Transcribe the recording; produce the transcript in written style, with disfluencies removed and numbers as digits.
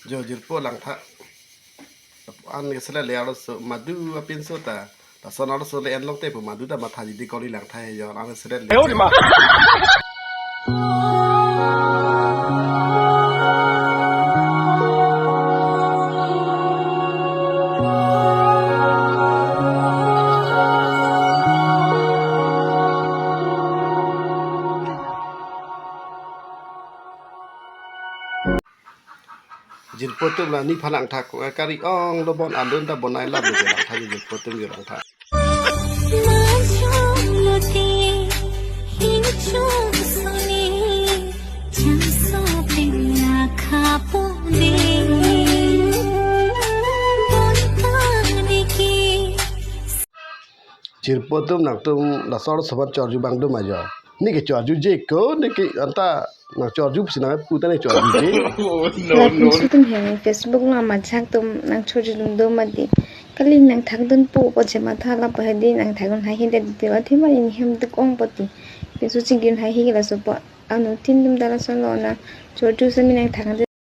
jo jirpo lang tha an ke sele le aro so madu apin so ta son aro so le en long te pu madu ta ma tha di ko li lang tha yo an sele le 哎呦我的妈！jirpo tu la ni phalang tha ko kari ong lo bon andun ta bonai la lo lang tha jirpo tu yo lang tha jirpo tu nak tu la sor sobat chorju bang du ma jo ni ke chorju je ko ni ke anta nak chorju sina pu ta ni chorju je Like sutum heng Facebook la majak tum nang choju dum do madi kali nang thak dun pu po jema thala pa hedi nang thagun hai hinde de wa thima in hem du kong pati pesu chingin hai hi la so pa anu tin dum dala so lo na choju sami nang thak